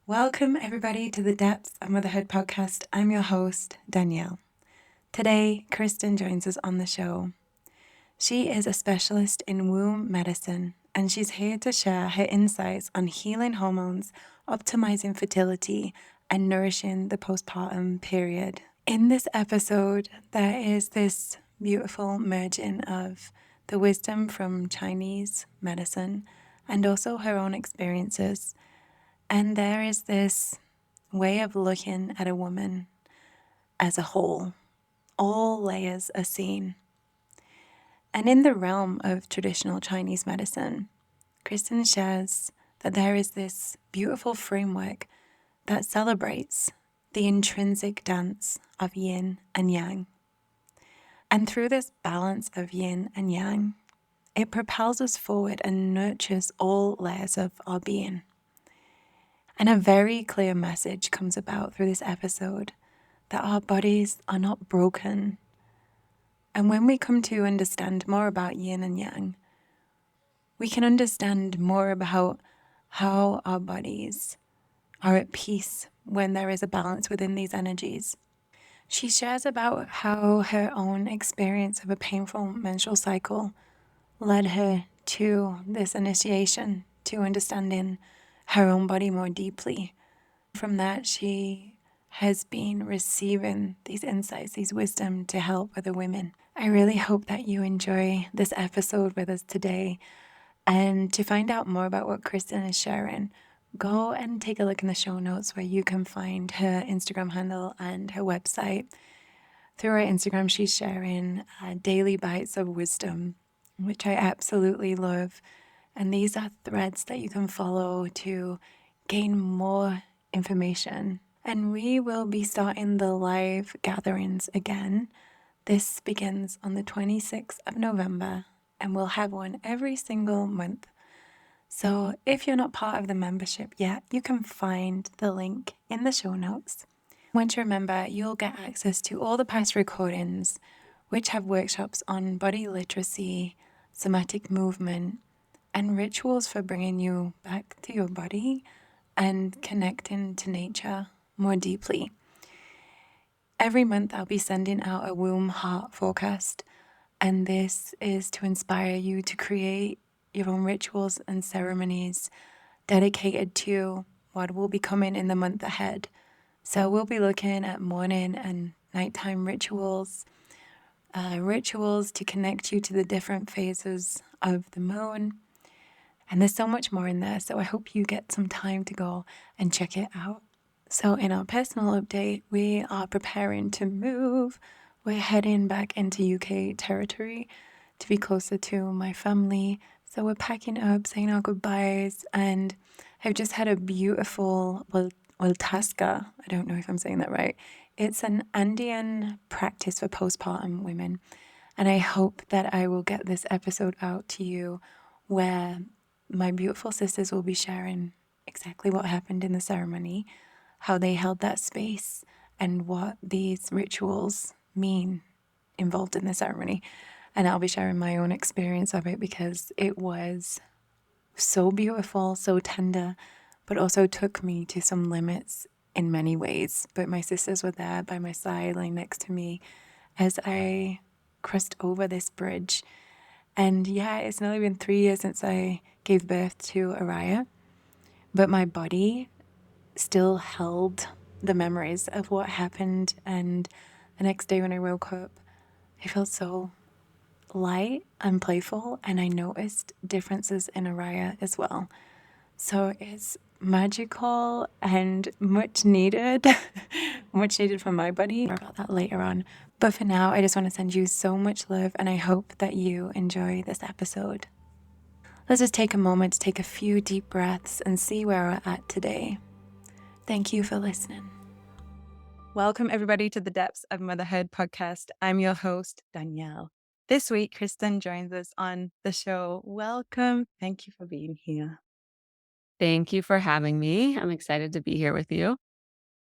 Welcome, everybody, to the Depths of Motherhood podcast. I'm your host, Danielle. Today, Kristin joins us on the show. She is a specialist in womb medicine, and she's here to share her insights on healing hormones, optimizing fertility, and nourishing the postpartum period. In this episode, there is this beautiful merging of the wisdom from Chinese medicine and also her own experiences. And there is this way of looking at a woman as a whole. All layers are seen. And in the realm of traditional Chinese medicine, Kristin shares that there is this beautiful framework that celebrates the intrinsic dance of yin and yang. And through this balance of yin and yang, it propels us forward and nurtures all layers of our being. And a very clear message comes about through this episode that our bodies are not broken. And when we come to understand more about yin and yang, we can understand more about how our bodies are at peace when there is a balance within these energies. She shares about how her own experience of a painful menstrual cycle led her to this initiation, to understanding her own body more deeply. From that, she has been receiving these insights, these wisdom to help other women. I really hope that you enjoy this episode with us today. And to find out more about what Kristin is sharing, go and take a look in the show notes where you can find her Instagram handle and her website. Through her Instagram, she's sharing daily bites of wisdom, which I absolutely love. And these are threads that you can follow to gain more information. And we will be starting the live gatherings again. This begins on the 26th of November, and we'll have one every single month. So if you're not part of the membership yet, you can find the link in the show notes. Once you're a member, you'll get access to all the past recordings, which have workshops on body literacy, somatic movement, and rituals for bringing you back to your body and connecting to nature more deeply. Every month, I'll be sending out a womb heart forecast, and this is to inspire you to create your own rituals and ceremonies dedicated to what will be coming in the month ahead. So we'll be looking at morning and nighttime rituals, rituals to connect you to the different phases of the moon. And there's so much more in there. So I hope you get some time to go and check it out. So in our personal update, we are preparing to move. We're heading back into UK territory to be closer to my family. So we're packing up, saying our goodbyes, and I've just had a beautiful Tasca. I don't know if I'm saying that right. It's an Andean practice for postpartum women. And I hope that I will get this episode out to you where my beautiful sisters will be sharing exactly what happened in the ceremony, how they held that space, and what these rituals mean involved in the ceremony. And I'll be sharing my own experience of it because it was so beautiful, so tender, but also took me to some limits in many ways. But my sisters were there by my side, lying next to me as I crossed over this bridge. And yeah, it's nearly been 3 years since I gave birth to Araya, but my body still held the memories of what happened. And the next day when I woke up, I felt so light and playful, and I noticed differences in Araya as well. So it's magical and much needed, much needed for my body. More about that later on. But for now, I just want to send you so much love, and I hope that you enjoy this episode. Let's just take a moment to take a few deep breaths and see where we're at today. Thank you for listening. Welcome, everybody, to the Depths of Motherhood podcast. I'm your host, Danielle. This week, Kristin joins us on the show. Welcome. Thank you for being here. Thank you for having me. I'm excited to be here with you.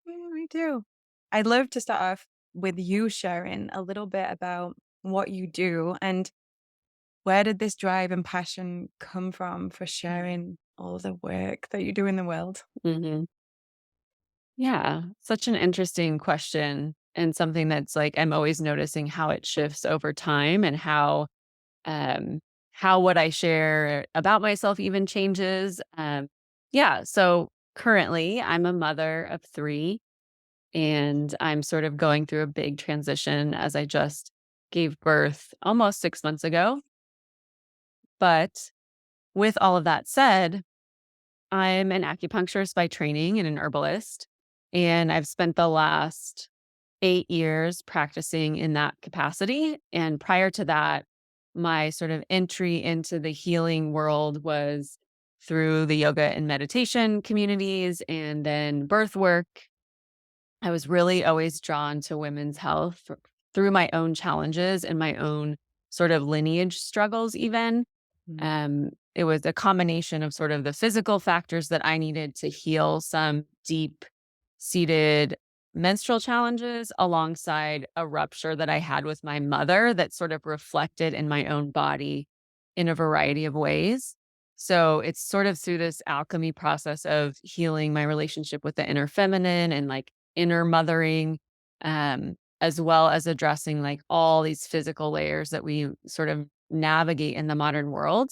Me too. I'd love to start off with you sharing a little bit about what you do and where did this drive and passion come from for sharing all the work that you do in the world? Mm-hmm. Yeah, such an interesting question and something that's like I'm always noticing how it shifts over time and um how what I share about myself even changes. Yeah, so currently I'm a mother of 3 and I'm sort of going through a big transition as I just gave birth almost 6 months ago. But with all of that said, I'm an acupuncturist by training and an herbalist, and I've spent the last 8 years practicing in that capacity, and prior to that, my sort of entry into the healing world was through the yoga and meditation communities and then birth work. I was really always drawn to women's health through my own challenges and my own sort of lineage struggles even. Mm. It was a combination of sort of the physical factors that I needed to heal some deep seated menstrual challenges alongside a rupture that I had with my mother that sort of reflected in my own body in a variety of ways. So it's sort of through this alchemy process of healing my relationship with the inner feminine and like inner mothering, as well as addressing like all these physical layers that we sort of navigate in the modern world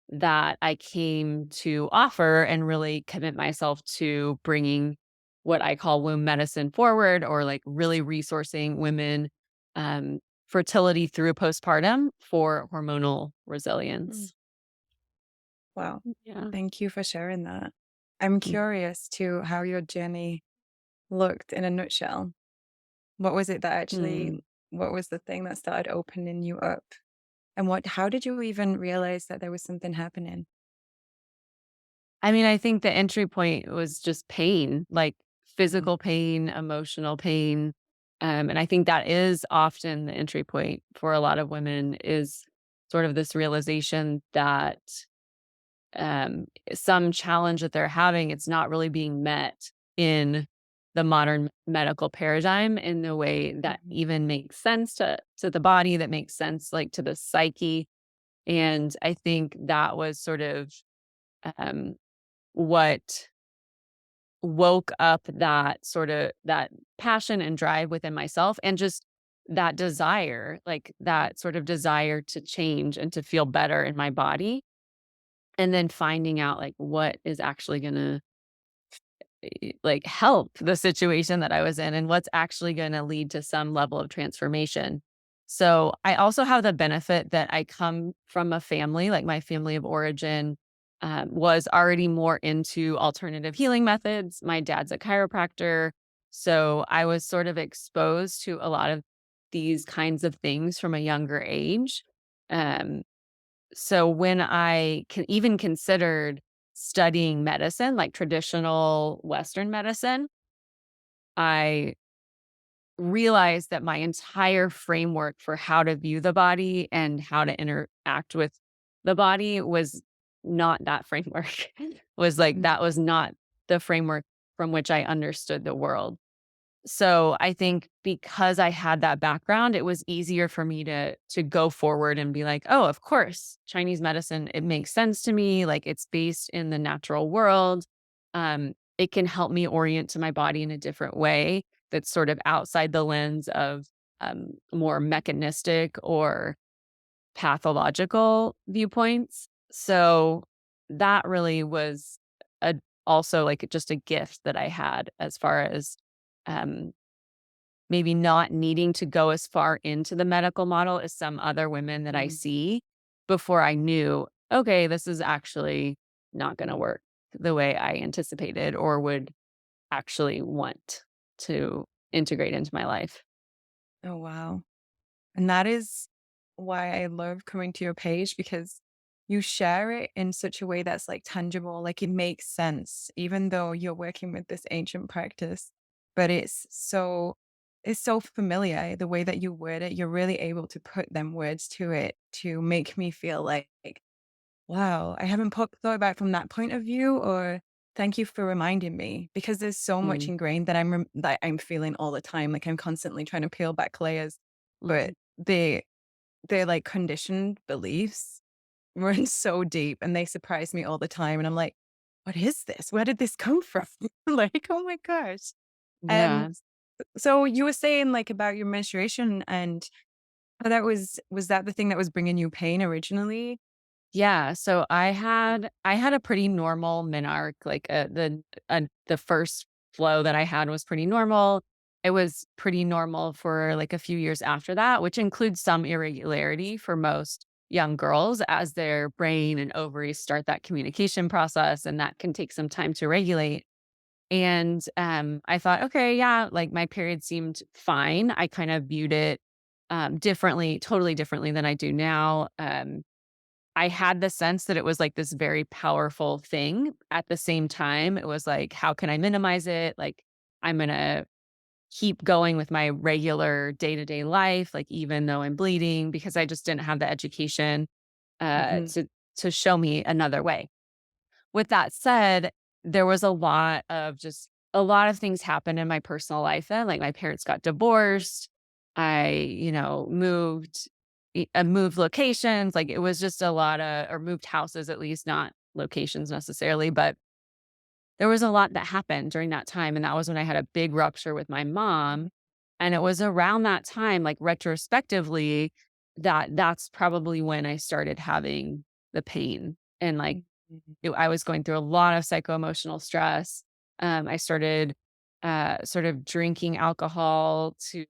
that I came to offer and really commit myself to bringing what I call womb medicine forward or like really resourcing women fertility through postpartum for hormonal Mm. resilience. Wow. Yeah. Thank you for sharing that. I'm Mm. curious to how your journey looked in a nutshell. What was it that actually, Mm. what was the thing that started opening you up? And how did you even realize that there was something happening? I mean, I think the entry point was just pain, like Mm. physical pain, emotional pain. And I think that is often the entry point for a lot of women is sort of this realization that some challenge that they're having, it's not really being met in the modern medical paradigm in the way that Mhm. even makes sense to the body, that makes sense like to the psyche. And I think that was sort of um, what woke up that sort of that passion and drive within myself and just that desire, like that sort of desire to change and to feel better in my body. And then finding out like what is actually gonna like help the situation that I was in and what's actually gonna lead to some level of transformation. So I also have the benefit that I come from a family, like my family of origin was already more into alternative healing methods. My dad's a chiropractor. So I was sort of exposed to a lot of these kinds of things from a younger age. Um, so when I even considered studying medicine, like traditional Western medicine, I realized that my entire framework for how to view the body and how to interact with the body was not that framework. Was like Mm. that was not the framework from which I understood the world. So I think because I had that background, it was easier for me to go forward and be like, "Oh, of course, Chinese medicine, it makes sense to me, like it's based in the natural world. It can help me orient to my body in a different way that's sort of outside the lens of more mechanistic or pathological viewpoints." So that really was a also like just a gift that I had as far as um maybe not needing to go as far into the medical model as some other women that I Mm. see before I knew, okay, this is actually not going to work the way I anticipated or would actually want to integrate into my life. Oh, wow. And that is why I love coming to your page because you share it in such a way that's like tangible, like it makes sense, even though you're working with this ancient practice. But it's so familiar the way that you word it. You're really able to put them words to it to make me feel like, wow, I haven't thought about it from that point of view, or thank you for reminding me because there's so much Mm, ingrained that that I'm feeling all the time. Like I'm constantly trying to peel back layers, mhm, but they're like conditioned beliefs run so deep and they surprise me all the time. And I'm like, what is this? Where did this come from? Like, oh my gosh. Um, Yeah. so you were saying like about your menstruation and how that was that the thing that was bringing you pain originally? Yeah, so I had a pretty normal menarche, like, the first flow that I had was pretty normal. It was pretty normal for, like, a few years after that, which includes some irregularity for most young girls as their brain and ovaries start that communication process, and that can take some time to regulate. And, I thought, "Okay, yeah," like, my period seemed fine. I kind of viewed it, differently, totally differently than I do now. I had the sense that it was, like, this very powerful thing. At the same time, it was like, "How can I minimize it?" Like, I'm gonna keep going with my regular day-to-day life, like, even though I'm bleeding, because I just didn't have the education, uh, Mhm. to to show me another way. With that said, there was a lot of things happened in my personal life then, like, my parents got divorced. I, moved locations, like, it was just a lotta or moved houses at least, not locations necessarily, but there was a lot that happened during that time, and that was when I had a big rupture with my mom, and it was around that time, like, retrospectively, that's probably when I started having the pain, and, like, Mhm. I was going through a lot of psycho-emotional stress. I started, sort of drinking alcohol to,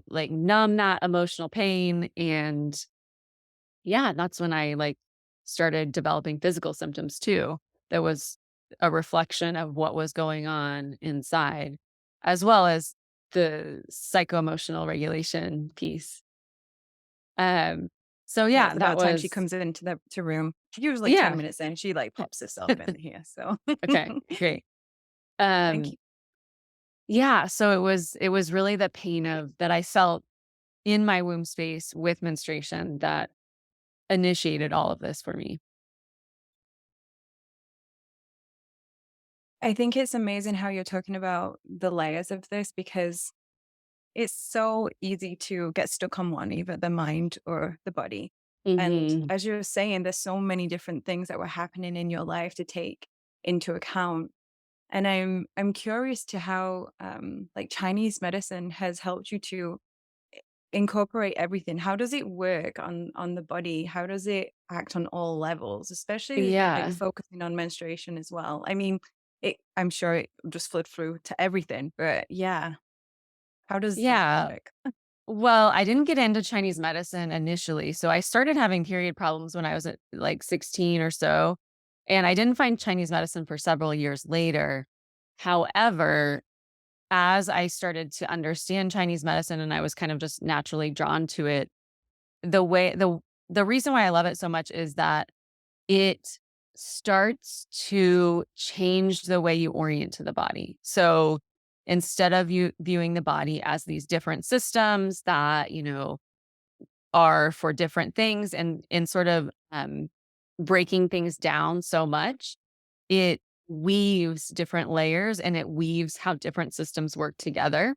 like, numb that emotional pain, and yeah, that's when I, like, started developing physical symptoms too. That was a reflection of what was going on inside, as well as the psycho-emotional regulation piece. Um, so Yeah, yeah, so by that the time she was comes into the room, usually 10 yeah. minutes in, she, like, pops herself in here, so Okay, great. thank Um, you. yeah, so it was really the pain of that I felt in my womb space with menstruation that initiated all of this for me. I think it's amazing how you're talking about the layers of this because it's so easy to get stuck on one, either the mind or the body. And Mhm. as you're saying, there's so many different things that were happening in your life to take into account. And I'm curious to how like Chinese medicine has helped you to incorporate everything. How does it work on the body? How does it act on all levels, especially like Yeah. focusing on menstruation as well? I mean, I'm sure it just flowed through to everything, but yeah, how does that Yeah. work? Well, I didn't get into Chinese medicine initially, so I started having period problems when I was at, like, 16 or so, and I didn't find Chinese medicine for several years later. However, as I started to understand Chinese medicine and I was kind of just naturally drawn to it, the way the reason why I love it so much is that it starts to change the way you orient to the body. So, instead of you viewing the body as these different systems that, are for different things and sort of, breaking things down so much, it weaves different layers and it weaves how different systems work together.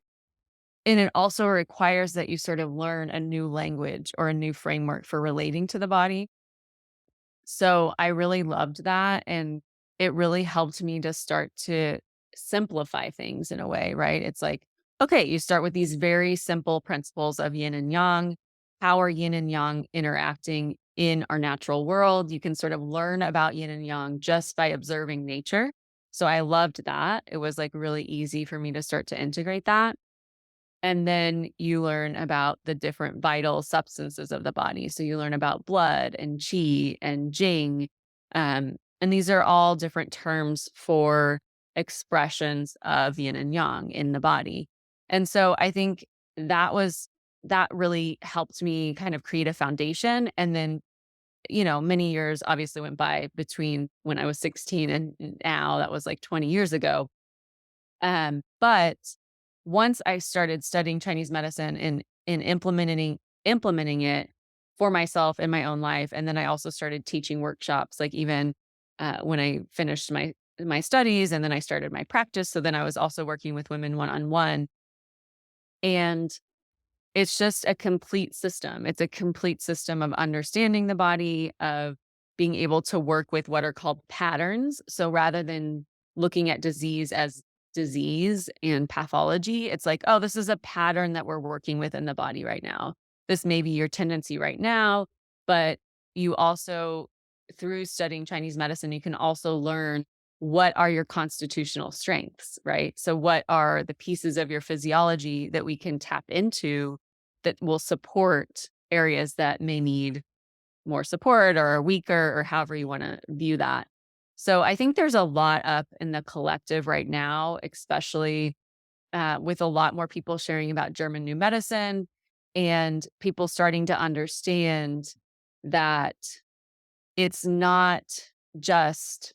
And it also requires that you sort of learn a new language or a new framework for relating to the body. So I really loved that, and it really helped me to start to simplify things in a way, right? It's like, okay, you start with these very simple principles of yin and yang. How are yin and yang interacting in our natural world? You can sort of learn about yin and yang just by observing nature. So I loved that. It was like really easy for me to start to integrate that. And then you learn about the different vital substances of the body. So you learn about blood and qi and jing. And these are all different terms for expressions of yin and yang in the body. And so I think that really helped me kind of create a foundation. And then, many years obviously went by between when I was 16 and now that was like 20 years ago. But once I started studying Chinese medicine and implementing it for myself in my own life, and then I also started teaching workshops, like even when I finished my studies, and then I started my practice. So then I was also working with women one on one, and it's just a complete system. It's a complete system of understanding the body, of being able to work with what are called patterns. So rather than looking at disease as disease and pathology. It's like, oh, this is a pattern that we're working with in the body right now. This may be your tendency right now, but you also, through studying Chinese medicine, you can also learn what are your constitutional strengths, right? So, what are the pieces of your physiology that we can tap into that will support areas that may need more support or are weaker or however you want to view that. So I think there's a lot up in the collective right now, especially with a lot more people sharing about German new medicine and people starting to understand that it's not just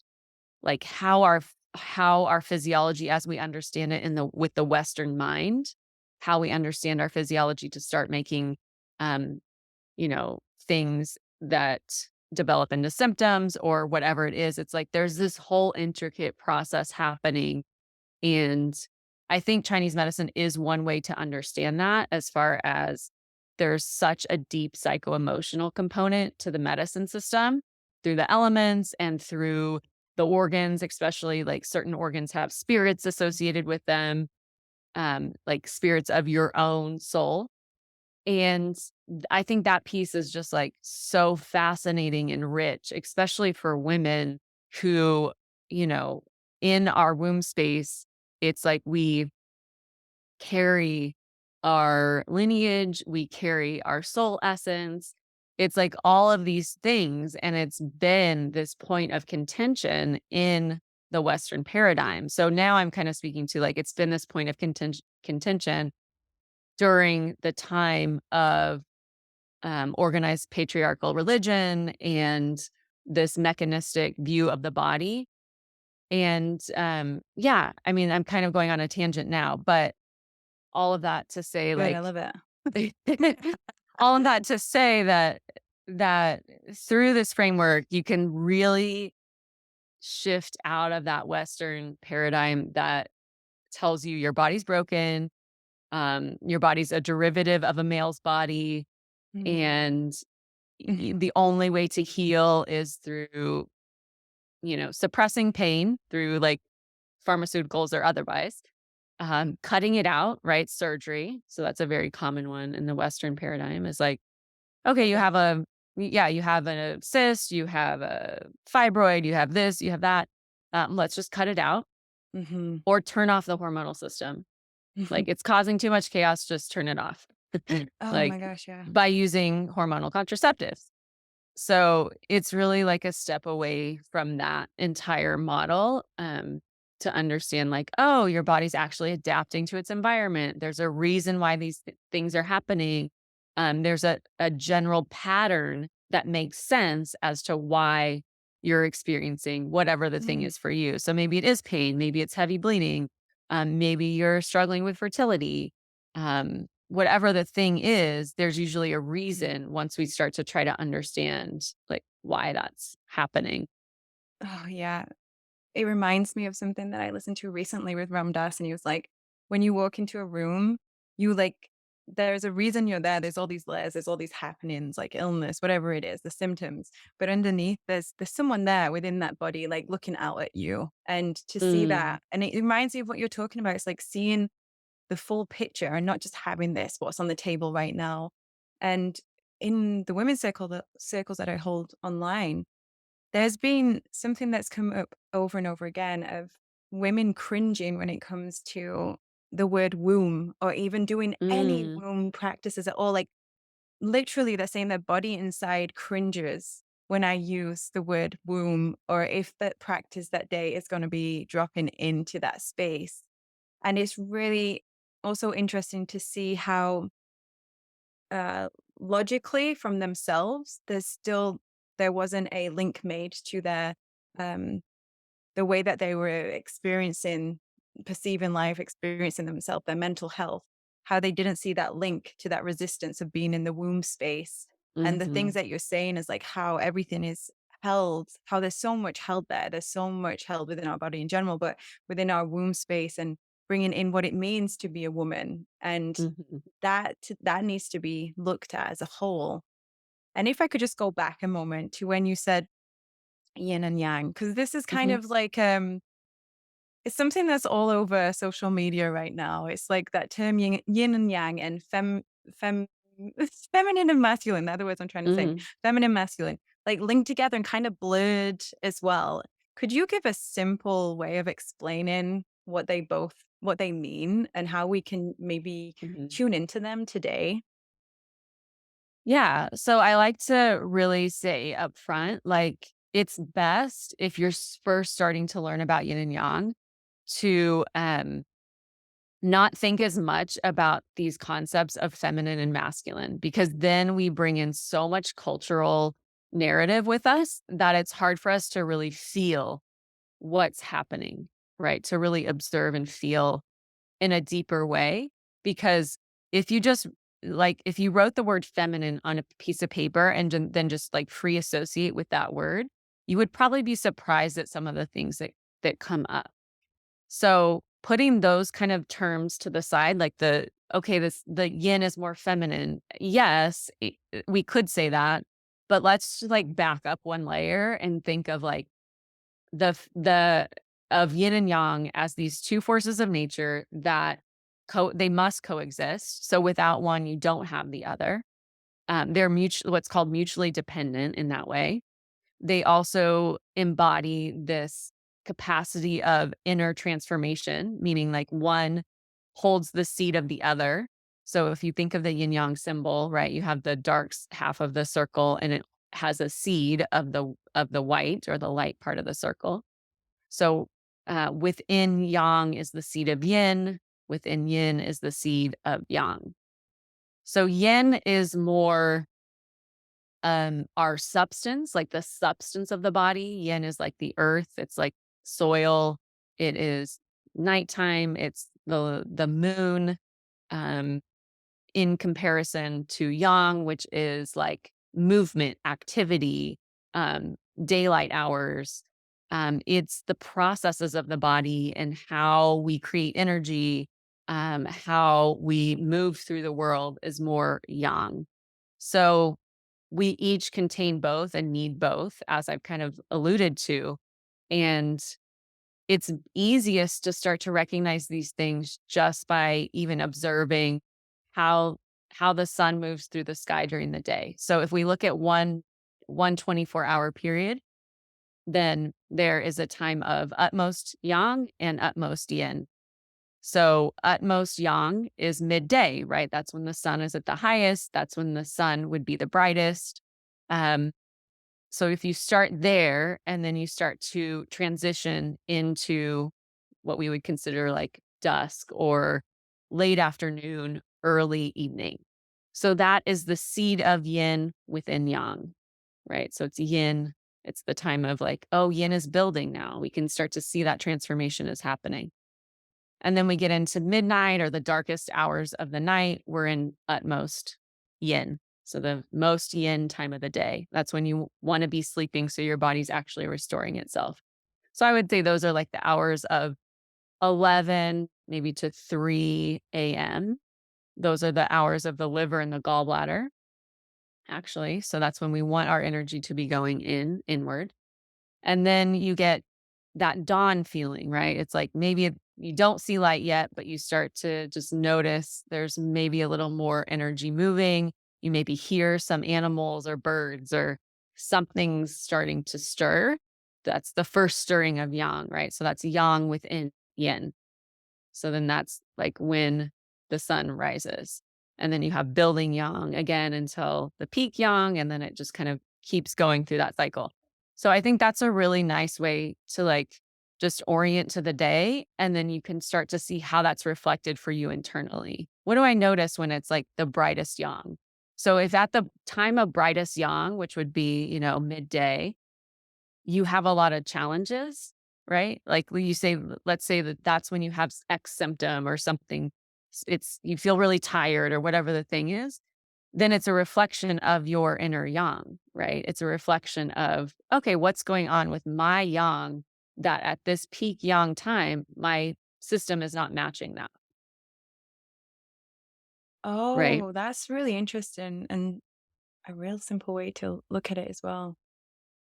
like how our physiology as we understand it in the with the Western mind, how we understand our physiology to start making um, things that develop into symptoms or whatever it is. It's like there's this whole intricate process happening. And I think Chinese medicine is one way to understand that, as far as there's such a deep psycho-emotional component to the medicine system through the elements and through the organs, especially like certain organs have spirits associated with them, like spirits of your own soul. And I think that piece is just, like, so fascinating and rich, especially for women who, you know, in our womb space, it's like we carry our lineage, we carry our soul essence. It's like all of these things, and it's been this point of contention in the Western paradigm. So now I'm kinda speaking to, like, it's been this point of contention during the time of organized patriarchal religion and this mechanistic view of the body. And yeah, I mean, I'm kind of going on a tangent now, but all of that to say, Good. I like, love it. all of that to say that through this framework, you can really shift out of that Western paradigm that tells you your body's broken, your body's a derivative of a male's body, Mhm. and the only way to heal is through, suppressing pain through like pharmaceuticals or otherwise, cutting it out, right? Surgery. So that's a very common one in the Western paradigm is like, okay, Love it. you have a cyst, you have a fibroid, you have this, you have that. Let's just cut it out Mhm. or turn off the hormonal system. Like it's causing too much chaos, just turn it off. Oh my Like gosh, yeah. by using hormonal contraceptives. So it's really like a step away from that entire model, to understand like, oh, your body's actually adapting to its environment. There's a reason why these things are happening. There's a general pattern that makes sense as to why you're experiencing whatever the thing Mm. is for you. So maybe it is pain, maybe it's heavy bleeding, maybe you're struggling with fertility. Whatever the thing is, there's usually a Mhm. reason once we start to try to understand, like, why that's happening. Oh, yeah. It reminds me of something that I listened to recently with Ram Dass, and he was like, when you walk into a room, you like, there's a reason you're there. There's all these layers, there's all these happenings, like illness, whatever it is, the symptoms. But underneath, there's someone there within that body, like looking out at you. And to see Mm, that, and it reminds me of what you're talking about. It's like seeing the full picture and not just having this, what's on the table right now. And in the women's circles that I hold online, there's been something that's come up over and over again of women cringing when it comes to the word womb or even doing any mm, womb practices at all. Like literally, they're saying their body inside cringes when I use the word womb or if that practice that day is going to be dropping into that space. And it's really also interesting to see how uh, logically from themselves, there wasn't a link made to their um, the way that they were experiencing, perceiving life, experiencing themselves, their mental health, how they didn't see that link to that resistance of being in the womb space. And the things mhm, that you're saying is like how everything is held, how there's so much held there. There's so much held within our body in general, but within our womb space and bringing in what it means to be a woman. And mhm, that needs to be looked at as a whole. And if I could just go back a moment to when you said yin and yang, because this is kind mhm, of like It's something that's all over social media right now. It's like that term yin and yang and fem feminine and masculine. They're the words I'm trying to say. Mhm. Feminine, masculine, like linked together and kind of blurred as well. Could you give a simple way of explaining what they mean and how we can maybe Mhm. tune into them today? Yeah. So I like to really say upfront, like, it's best if you're first starting to learn about yin and yang to not think as much about these concepts of feminine and masculine, because then we bring in so much cultural narrative with us that it's hard for us to really feel what's happening, right? To really observe and feel in a deeper way. Because if you just if you wrote the word feminine on a piece of paper and then just like free associate with that word, you would probably be surprised at some of the things that come up. So putting those kind of terms to the side, like the yin is more feminine. Yes, we could say that, but let's just like back up one layer and think of like the of yin and yang as these two forces of nature that they must coexist. So without one, you don't have the other. They're what's called mutually dependent in that way. They also embody this capacity of inner transformation, meaning like one holds the seed of the other. So if you think of the yin yang symbol, right, you have the dark half of the circle and it has a seed of the white or the light part of the circle. So within yang is the seed of yin, within yin is the seed of yang. So yin is more our substance, like the substance of the body. Yin is like the earth, it's like soil, it is nighttime, it's the moon, um, in comparison to yang, which is like movement, activity, um, daylight hours. It's the processes of the body and how we create energy, how we move through the world is more yang. So we each contain both and need both, as I've kind of alluded to. And it's easiest to start to recognize these things just by even observing how how the sun moves through the sky during the day. So if we look at one 24-hour period, then there is a time of utmost yang and utmost yin. So utmost yang is midday, right? That's when the sun is at the highest. That's when the sun would be the brightest. Um, so if you start there and then you start to transition into what we would consider like dusk or late afternoon, early evening. So that is the seed of yin within yang, right? So it's yin. It's the time of like, oh, yin is building now. We can start to see that transformation is happening. And then we get into midnight or the darkest hours of the night. We're in utmost yin. So the most yin time of the day. That's when you want to be sleeping so your body's actually restoring itself. So I would say those are like the hours of 11 maybe to 3 a.m. Those are the hours of the liver and the gallbladder, actually. So that's when we want our energy to be going inward. And then you get that dawn feeling, right? It's like maybe you don't see light yet, but you start to just notice there's maybe a little more energy moving. You maybe hear some animals or birds or something's starting to stir. That's the first stirring of yang, right? So that's yang within yin. So then that's like when the sun rises. And then you have building yang again until the peak yang, and then it just kind of keeps going through that cycle. So I think that's a really nice way to like just orient to the day. And then you can start to see how that's reflected for you internally. What do I notice when it's like the brightest yang? So if at the time of brightest yang, which would be, midday, you have a lot of challenges, right? Like when you say, let's say that that's when you have X symptom or something, it's you feel really tired or whatever the thing is, then it's a reflection of your inner yang, right? It's a reflection of, okay, what's going on with my yang that at this peak yang time, my system is not matching that, right? Oh, that's really interesting and a real simple way to look at it as well.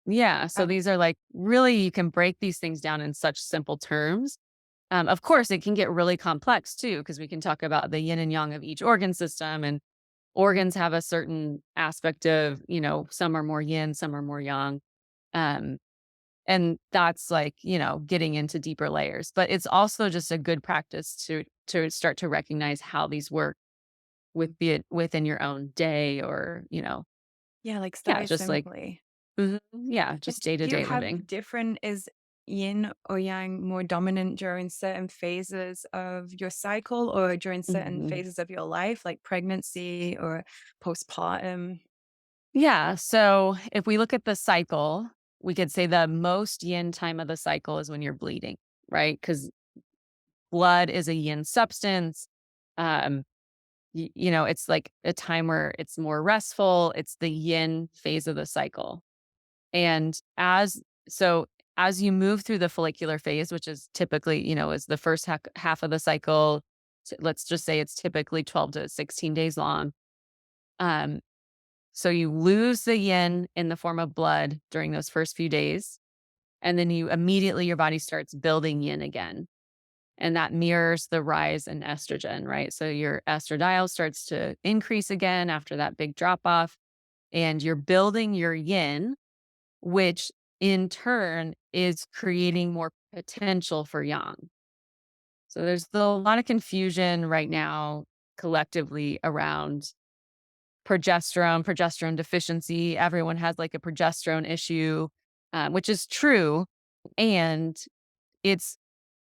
Yeah. So Um, these are like really, you can break these things down in such simple terms Of course, it can get really complex too, because we can talk about the yin and yang of each organ system, and organs have a certain aspect of, some are more yin, some are more yang. Um, and that's like, getting into deeper layers. But it's also just a good practice to start to recognize how these work be it within your own day or, Yeah, like yeah, start just like simply. yeah, And just day to do you day have living. different is yin or yang more dominant during certain phases of your cycle or during certain Mhm. phases of your life, like pregnancy or postpartum? Yeah. So if we look at the cycle, we could say the most yin time of the cycle is when you're bleeding, right? Because blood is a yin substance. Um, it's like a time where it's more restful. It's the yin phase of the cycle. And so as you move through the follicular phase, which is typically, is the first half of the cycle, let's just say it's typically 12 to 16 days long. Um, so you lose the yin in the form of blood during those first few days. And then your body starts building yin again. And that mirrors the rise in estrogen, right? So your estradiol starts to increase again after that big drop off, and you're building your yin, which in turn is creating more potential for yang. So there's a lot of confusion right now collectively around progesterone deficiency. Everyone has like a progesterone issue, which is true. And it's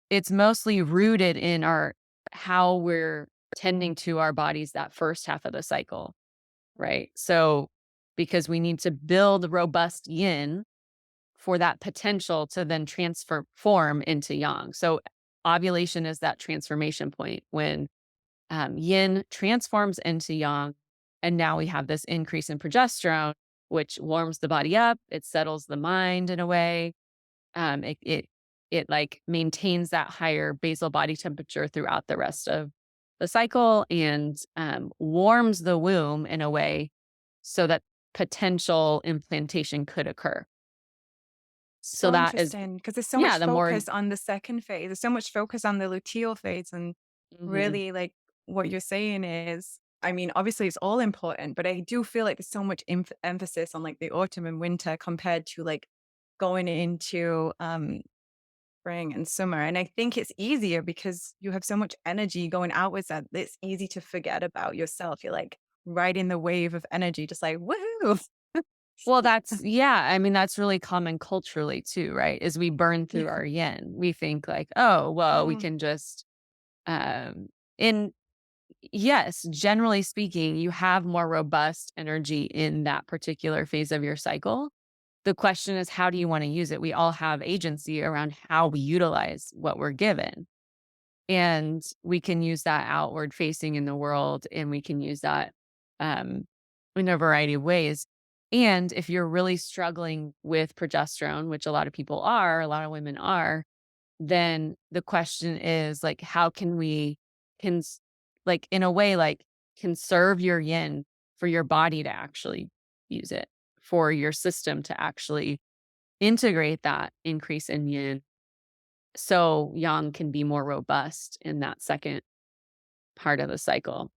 it's mostly rooted in our how we're tending to our bodies that first half of the cycle, right? So because we need to build robust yin for that potential to then form into yang. So ovulation is that transformation point when yin transforms into yang, and now we have this increase in progesterone, which warms the body up. It settles the mind in a way. It like maintains that higher basal body temperature throughout the rest of the cycle, and warms the womb in a way so that potential implantation could occur. So So that is, interesting because there's so yeah, much the more. focus on the second phase. There's so much focus on the luteal phase. And Mhm. really, like what you're saying is, I mean, obviously it's all important, but I do feel like there's so much emphasis on like the autumn and winter compared to like going into spring and summer. And I think it's easier because you have so much energy going outwards that it's easy to forget about yourself. You're like riding the wave of energy, just like, woohoo. Well, yeah, I mean, that's really common culturally too, right? Is we burn through Yeah. our yin. We think like, oh, well, we Mm. can just, in yes, generally speaking, you have more robust energy in that particular phase of your cycle. The question is, how do you want to use it? We all have agency around how we utilize what we're given. And we can use that outward facing in the world, and we can use that um, in a variety of ways. And if you're really struggling with progesterone, which a lot of people are, a lot of women are, then the question is like, how can we, like in a way, like conserve your yin for your body to actually use it, for your system to actually integrate that increase in yin so yang can be more robust in that second part of the cycle,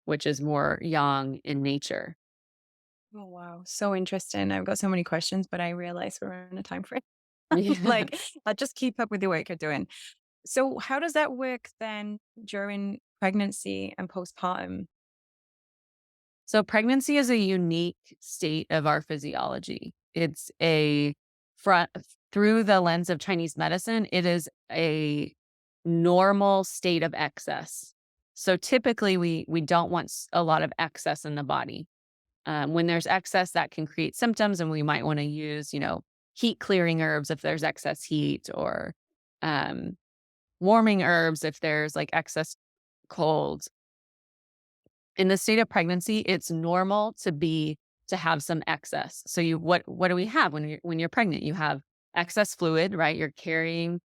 which is more yang in nature. Oh, wow. So interesting. I've got so many questions, but I realize we're on a time frame. Yeah. Like, I'll just keep up with the work you're doing. So, how does that work then during pregnancy and postpartum? So pregnancy is a unique state of our physiology. It's a front through the lens of Chinese medicine, it is a normal state of excess. So typically we don't want a lot of excess in the body. When there's excess, that can create symptoms, and we might want to use, heat clearing herbs if there's excess heat, or um, warming herbs if there's like excess cold. In the state of pregnancy, it's normal to have some excess. So what do we have when you're pregnant? You have excess fluid, right? You're carrying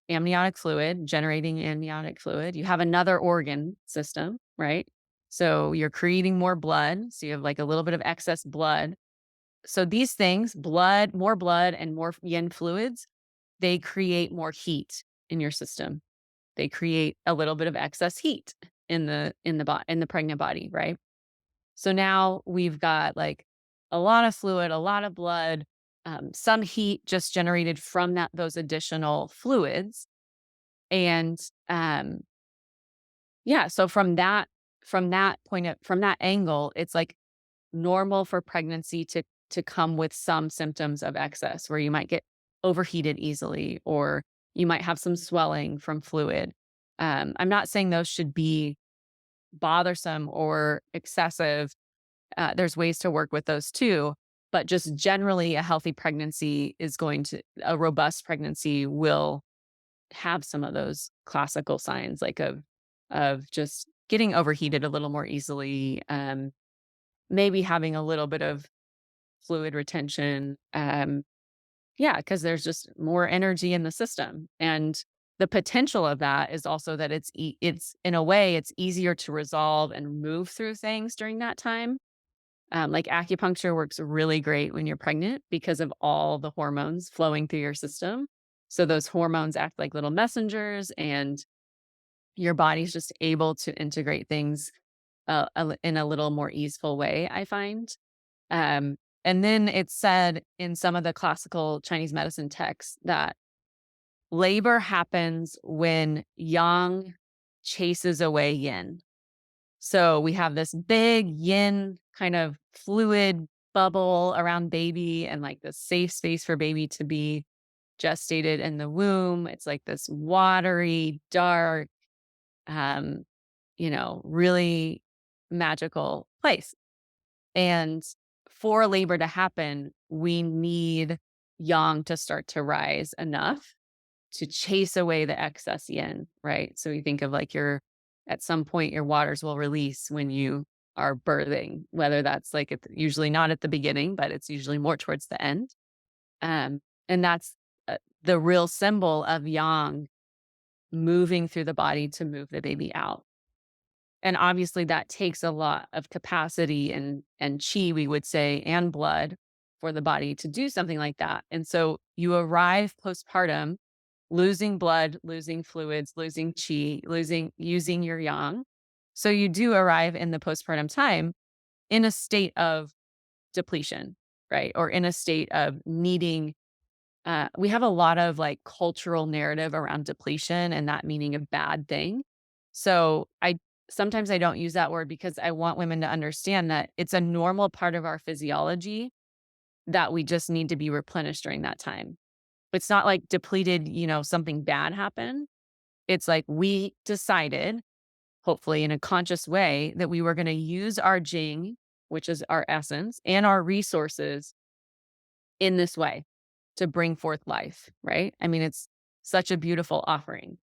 amniotic fluid, generating amniotic fluid. You have another organ system, right? So you're creating more blood. So you have like a little bit of excess blood. So these things, more blood and more yin fluids, they create more heat in your system. They create a little bit of excess heat in the pregnant body, right? So now we've got like a lot of fluid, a lot of blood, some heat just generated from those additional fluids. And yeah, so from that angle, it's like normal for pregnancy to come with some symptoms of excess where you might get overheated easily or you might have some swelling from fluid. I'm not saying those should be bothersome or excessive. There's ways to work with those too, but just generally a robust pregnancy will have some of those classical signs like of just getting overheated a little more easily, maybe having a little bit of fluid retention. Yeah, because there's just more energy in the system. And the potential of that is also that it's in a way it's easier to resolve and move through things during that time. Like acupuncture works really great when you're pregnant because of all the hormones flowing through your system. So those hormones act like little messengers, and your body's just able to integrate things in a little more easeful way, I find. Um, and then it's said in some of the classical Chinese medicine texts that labor happens when yang chases away yin. So we have this big yin kind of fluid bubble around baby and like the safe space for baby to be gestated in the womb. It's like this watery, dark, um, really magical place. And for labor to happen, we need yang to start to rise enough to chase away the excess yin, right? So you think of like at some point, your waters will release when you are birthing, whether that's like usually not at the beginning, but it's usually more towards the end. And that's the real symbol of yang moving through the body to move the baby out. And obviously that takes a lot of capacity and chi, we would say, and blood for the body to do something like that. And so you arrive postpartum losing blood, losing fluids, losing chi, using your yang. So you do arrive in the postpartum time in a state of depletion, right? Or in a state of needing we have a lot of like cultural narrative around depletion and that meaning a bad thing. So sometimes I don't use that word because I want women to understand that it's a normal part of our physiology that we just need to be replenished during that time. It's not like depleted, something bad happened. It's like we decided, hopefully in a conscious way, that we were going to use our jing, which is our essence, and our resources in this way to bring forth life, right? I mean, it's such a beautiful offering.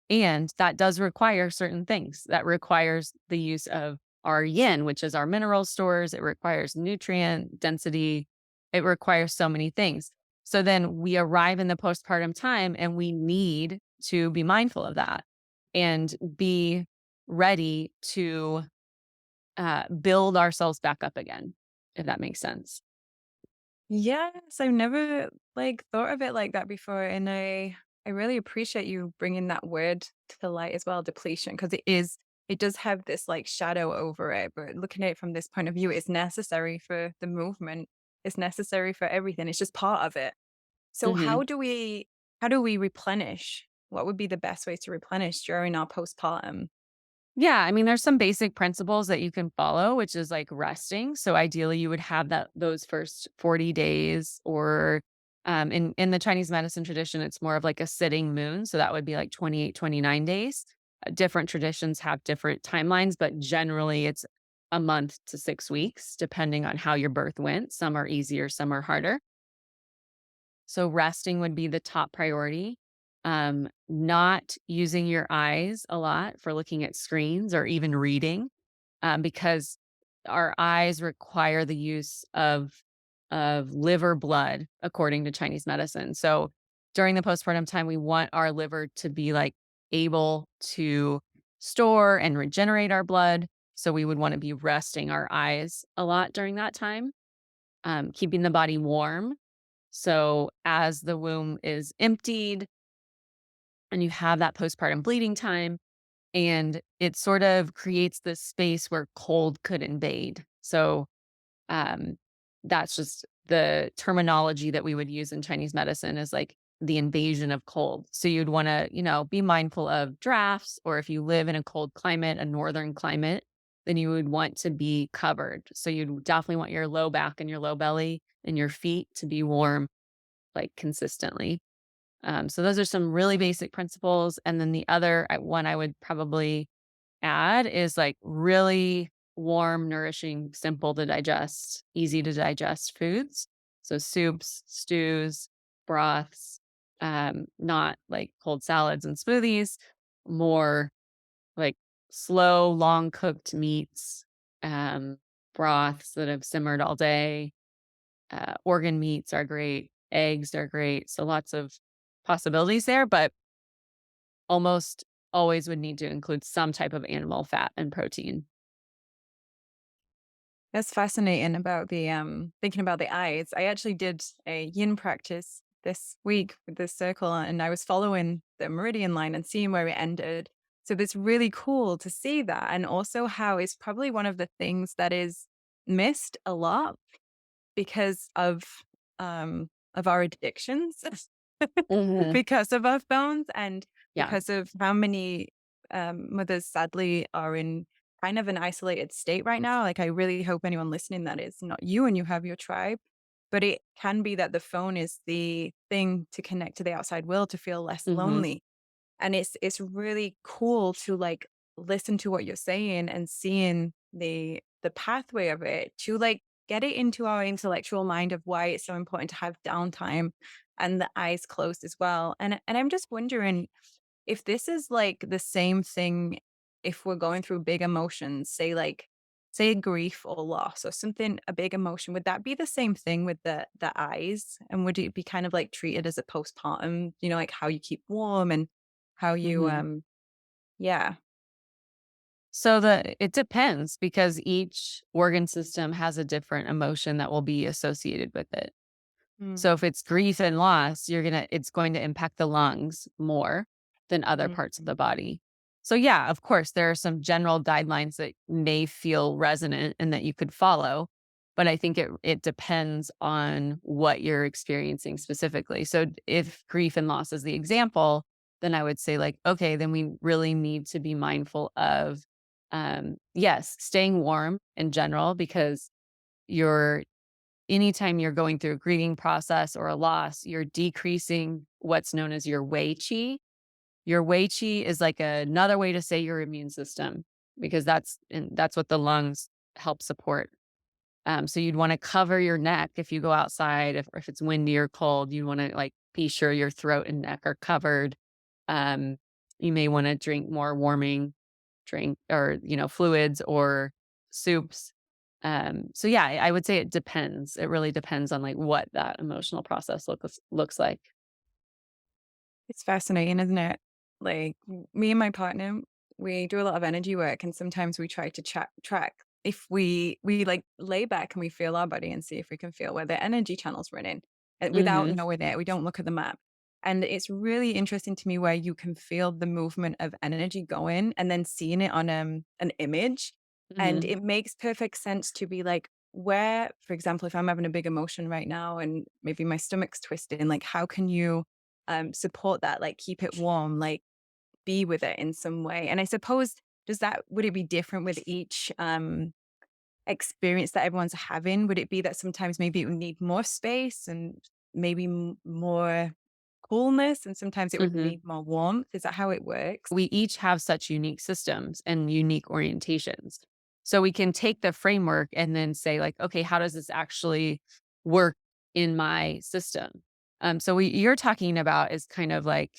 And that does require certain things. That requires the use of our yin, which is our mineral stores. It requires nutrient density. It requires so many things. So then we arrive in the postpartum time and we need to be mindful of that and be ready to build ourselves back up again, if that makes sense. Yes, I've never like thought of it like that before, and I really appreciate you bringing that word to light as well, depletion, because it does have this like shadow over it, but looking at it from this point of view, it's necessary for the movement. It's necessary for everything. It's just part of it. So hmm how do we replenish? What would be the best way to replenish during our postpartum? Yeah, I mean, there's some basic principles that you can follow, which is like resting. So ideally, you would have those first 40 days, or in the Chinese medicine tradition, it's more of like a sitting moon. So that would be like 28, 29 days. Different traditions have different timelines, but generally, it's a month to 6 weeks, depending on how your birth went. Some are easier, some are harder. So resting would be the top priority. Not using your eyes a lot for looking at screens or even reading, because our eyes require the use of liver blood, according to Chinese medicine. So during the postpartum time, we want our liver to be like able to store and regenerate our blood. So we would want to be resting our eyes a lot during that time, keeping the body warm. So as the womb is emptied, and you have that postpartum bleeding time, and it sort of creates this space where cold could invade. So um, that's just the terminology that we would use in Chinese medicine is like the invasion of cold. So you'd want to, be mindful of drafts, or if you live in a cold climate, a northern climate, then you would want to be covered. So you'd definitely want your low back and your low belly and your feet to be warm, like consistently. So those are some really basic principles. And then the other one I would probably add is like really warm, nourishing, simple to digest, easy to digest foods. So soups, stews, broths, not like cold salads and smoothies, more like slow, long cooked meats, um, broths that have simmered all day. Organ meats are great. Eggs are great. So lots of possibilities there, but almost always would need to include some type of animal fat and protein. That's fascinating about the thinking about the eyes. I actually did a yin practice this week with this circle, and I was following the meridian line and seeing where it ended. So it's really cool to see that, and also how it's probably one of the things that is missed a lot because of our addictions, Mhm. because of our phones, and Yeah. because of how many mothers sadly are in kind of an isolated state right now. Like, I really hope anyone listening that is not you and you have your tribe, but it can be that the phone is the thing to connect to the outside world to feel less Mhm. lonely. And it's really cool to like listen to what you're saying and seeing the pathway of it to like get it into our intellectual mind of why it's so important to have downtime and the eyes closed as well. And I'm just wondering if this is like the same thing if we're going through big emotions, say grief or loss or something, a big emotion, would that be the same thing with the eyes? And would it be kind of like treated as a postpartum, like how you keep warm and how you Mhm. yeah. So it depends because each organ system has a different emotion that will be associated with it. So if Mm, it's grief and loss, it's going to impact the lungs more than other mm, parts of the body. So yeah, of course, there are some general guidelines that may feel resonant and that you could follow, but I think it depends on what you're experiencing specifically. So if grief and loss is the example, then I would say like, okay, then we really need to be mindful of yes, staying warm in general because you're anytime you're going through a grieving process or a loss, you're decreasing what's known as your wei qi. Your wei qi is like another way to say your immune system because that's what the lungs help support. So you'd want to cover your neck if you go outside. If it's windy or cold, you want to like be sure your throat and neck are covered. Um, you may want to drink more warming drink or fluids or soups. So yeah, I would say it depends. It really depends on like what that emotional process looks like. it's fascinating, isn't it? Like me and my partner, we do a lot of energy work, and sometimes we try to track if we like lay back and we feel our body and see if we can feel where the energy channels running without Hmm. knowing it. We don't look at the map. And it's really interesting to me where you can feel the movement of energy going and then seeing it on an image. And Hmm. it makes perfect sense to be like, where, for example, if I'm having a big emotion right now and maybe my stomach's twisting, like how can you support that, like keep it warm, like be with it in some way? And I suppose, would it be different with each experience that everyone's having? Would it be that sometimes maybe it would need more space and maybe more coolness, and sometimes it would Hmm. need more warmth? Is that how it works? We each have such unique systems and unique orientations. So we can take the framework and then say like, okay, how does this actually work in my system? So you're talking about is kind of like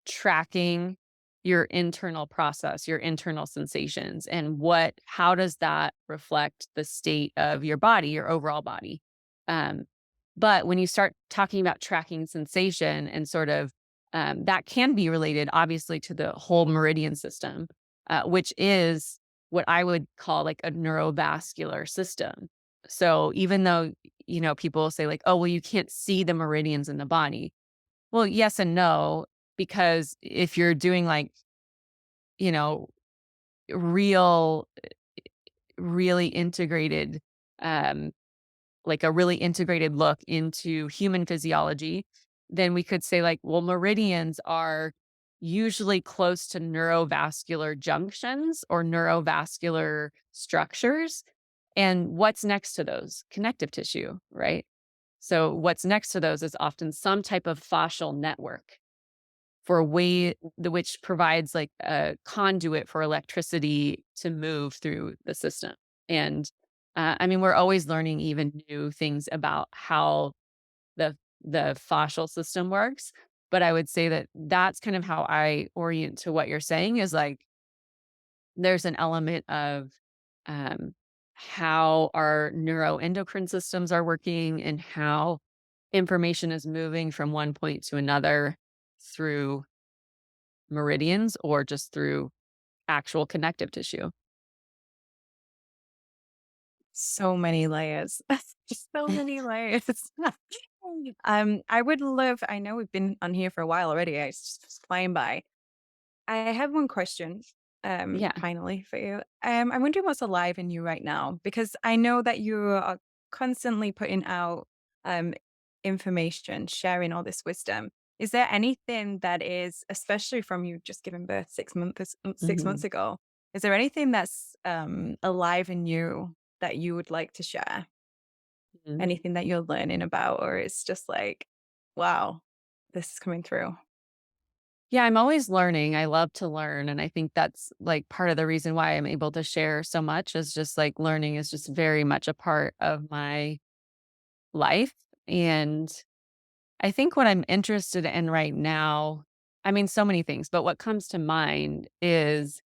tracking your internal process, your internal sensations, and how does that reflect the state of your body, your overall body. Um, but when you start talking about tracking sensation and sort of that can be related, obviously, to the whole meridian system, which is what I would call like a neurovascular system. So even though, people say like, oh, well, you can't see the meridians in the body. Well, yes and no, because if you're doing like, you know, real, really integrated, um, like a really integrated look into human physiology, then we could say like, well, meridians are usually close to neurovascular junctions or neurovascular structures. And what's next to those? Connective tissue, right? So what's next to those is often some type of fascial network for a way which provides like a conduit for electricity to move through the system. And I mean, we're always learning even new things about how the the fascial system works. But I would say that that's kind of how I orient to what you're saying is like there's an element of um, how our neuroendocrine systems are working and how information is moving from one point to another through meridians or just through actual connective tissue. So many layers. Just so many layers. I would love, I know we've been on here for a while already. It's just flying by. I have one question, Yeah. finally for you. I'm wondering what's alive in you right now, because I know that you are constantly putting out um, information, sharing all this wisdom. Is there anything that is, especially from you just giving birth 6 months Mhm. ago, is there anything that's alive in you that you would like to share? Mhm. Anything that you're learning about, or it's just like, wow, this is coming through. Yeah, I'm always learning. I love to learn. And I think that's like part of the reason why I'm able to share so much is just like learning is just very much a part of my life. And I think what I'm interested in right now, I mean, so many things, but what comes to mind is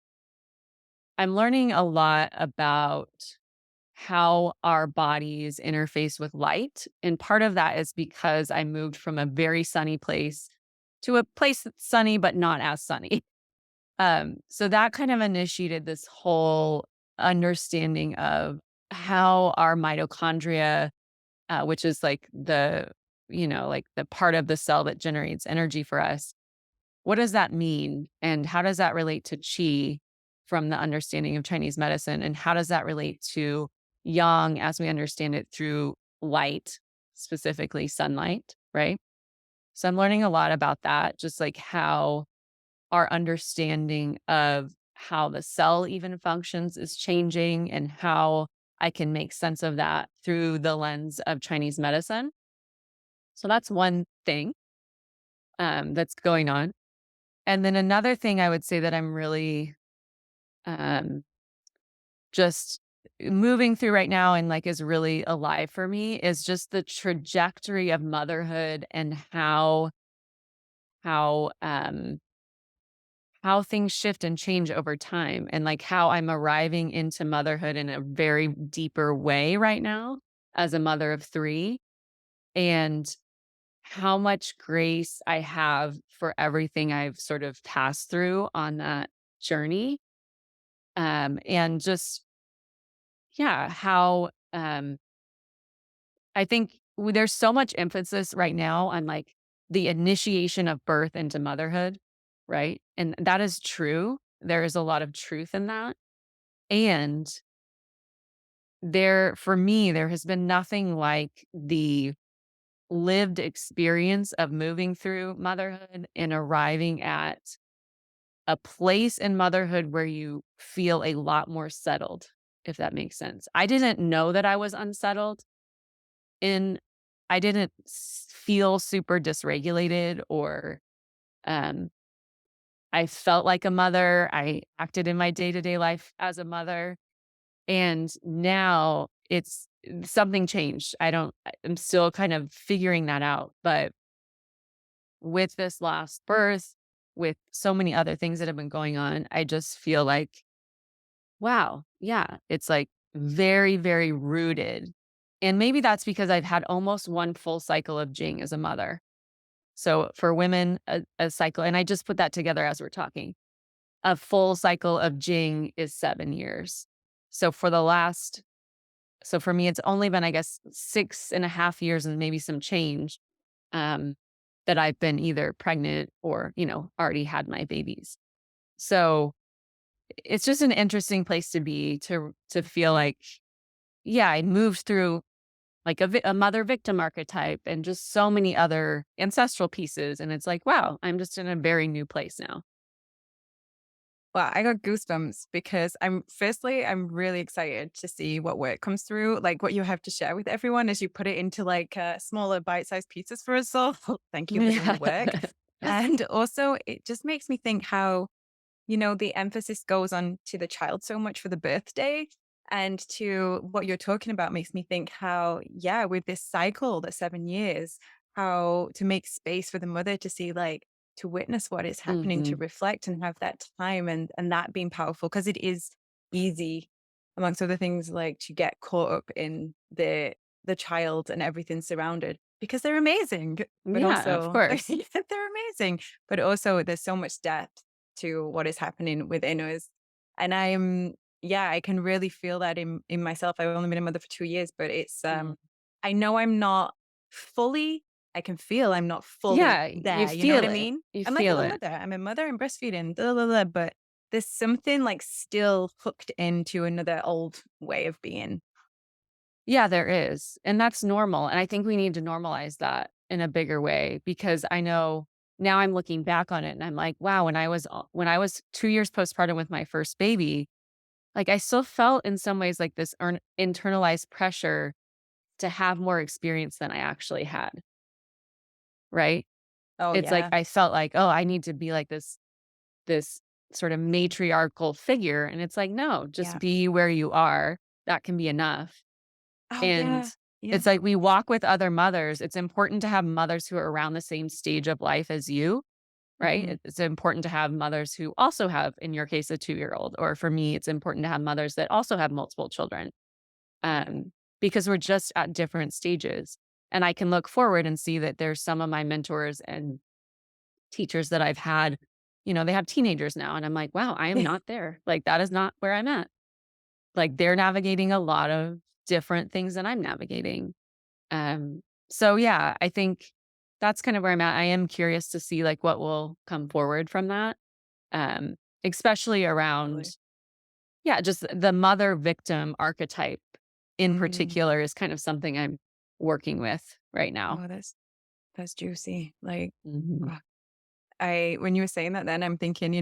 I'm learning a lot about how our bodies interface with light. And part of that is because I moved from a very sunny place to a place that's sunny, but not as sunny. So that kind of initiated this whole understanding of how our mitochondria, which is like like the part of the cell that generates energy for us, what does that mean? And how does that relate to qi from the understanding of Chinese medicine? And how does that relate to yang as we understand it through light, specifically sunlight, right? So I'm learning a lot about that, just like how our understanding of how the cell even functions is changing and how I can make sense of that through the lens of Chinese medicine. So that's one thing that's going on. And then another thing I would say that I'm really um, just moving through right now and like is really alive for me is just the trajectory of motherhood and how how things shift and change over time and like how I'm arriving into motherhood in a very deeper way right now as a mother of three and how much grace I have for everything I've sort of passed through on that journey. And just, yeah, how I think there's so much emphasis right now on like the initiation of birth into motherhood, right? And that is true. There is a lot of truth in that. And for me, there has been nothing like the lived experience of moving through motherhood and arriving at a place in motherhood where you feel a lot more settled, if that makes sense. I didn't know that I was unsettled in I didn't feel super dysregulated or um I felt like a mother. I acted in my day-to-day life as a mother. And now it's something changed. I'm still kind of figuring that out. But with this last birth, with so many other things that have been going on, I just feel like, wow, yeah, it's like very, very rooted. And maybe that's because I've had almost one full cycle of Jing as a mother. So for women, a cycle, and I just put that together as we're talking. A full cycle of Jing is 7 years. So so for me, it's only been, I guess, 6.5 years and maybe some change um, that I've been either pregnant or, already had my babies. So it's just an interesting place to be, to feel like, yeah, I moved through like a mother victim archetype and just so many other ancestral pieces. And it's like, wow, I'm just in a very new place now. Well, I got goosebumps because I'm really excited to see what work comes through, like what you have to share with everyone as you put it into like smaller bite-sized pieces for us all. Thank you for doing the Yeah. work. And also it just makes me think how, the emphasis goes on to the child so much for the birthday, and to what you're talking about makes me think how, yeah, with this cycle, the 7 years, how to make space for the mother to see, like, to witness what is happening, to Hmm. reflect and have that time, and that being powerful, because it is easy, amongst other things, like to get caught up in the child and everything surrounded because they're amazing, but Yeah, of also course. they're amazing, but also there's so much depth to what is happening within us. And yeah, I can really feel that in myself. I've only been a mother for 2 years, but it's Mm. I know I'm not fully, I can feel I'm not fully Yeah, you there. You know what feel I it. mean? You I'm like a feel little it. mother. I'm a mother and breastfeeding, blah, blah, blah, but there's something like still hooked into another old way of being. Yeah, there is. And that's normal. And I think we need to normalize that in a bigger way, because I know now I'm looking back on it and I'm like, wow, when I was 2 years postpartum with my first baby, like I still felt in some ways like this internalized pressure to have more experience than I actually had, right? Oh It's like yeah. I felt like, oh, I need to be like this sort of matriarchal figure, and it's like, no, just Yeah. be where you are. That can be enough. Oh And yeah. Yeah. it's like we walk with other mothers. It's important to have mothers who are around the same stage of life as you, right? Hmm. It's important to have mothers who also have, in your case, a 2-year-old, or for me, it's important to have mothers that also have multiple children, Yeah. um, because we're just at different stages. And I can look forward and see that there's some of my mentors and teachers that I've had, they have teenagers now. And I'm like, wow, I am not there. Like, that is not where I'm at. Like, they're navigating a lot of different things that I'm navigating. Um, so yeah, I think that's kind of where I'm at. I am curious to see like what will come forward from that. Um, Especially around, Totally. yeah, just the mother victim archetype in Mm. particular is kind of something I'm working with right now. Oh, that's juicy. Like, Mhm. wow. When you were saying that, then I'm thinking,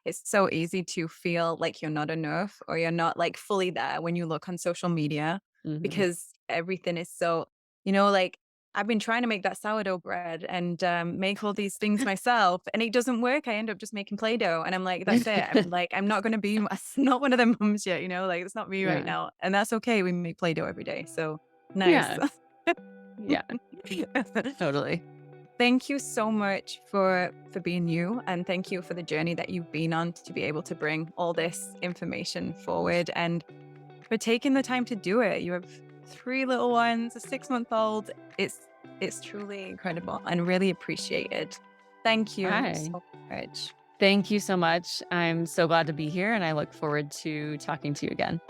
it's so easy to feel like you're not enough or you're not like fully there when you look on social media, Mhm. because everything is so, like, I've been trying to make that sourdough bread and make all these things myself, and it doesn't work. I end up just making Play-Doh, and I'm like, that's it. I'm like, I'm not going to be, not one of them moms yet, like it's not me right Yeah. now. And that's okay. We make Play-Doh every day. So nice. Yeah. Yeah. Totally. Thank you so much for being you, and thank you for the journey that you've been on to be able to bring all this information forward, and for taking the time to do it. You have 3 little ones, a 6-month-old. It's truly incredible and really appreciated. Thank you Hi. so much. Thank you so much. I'm so glad to be here and I look forward to talking to you again.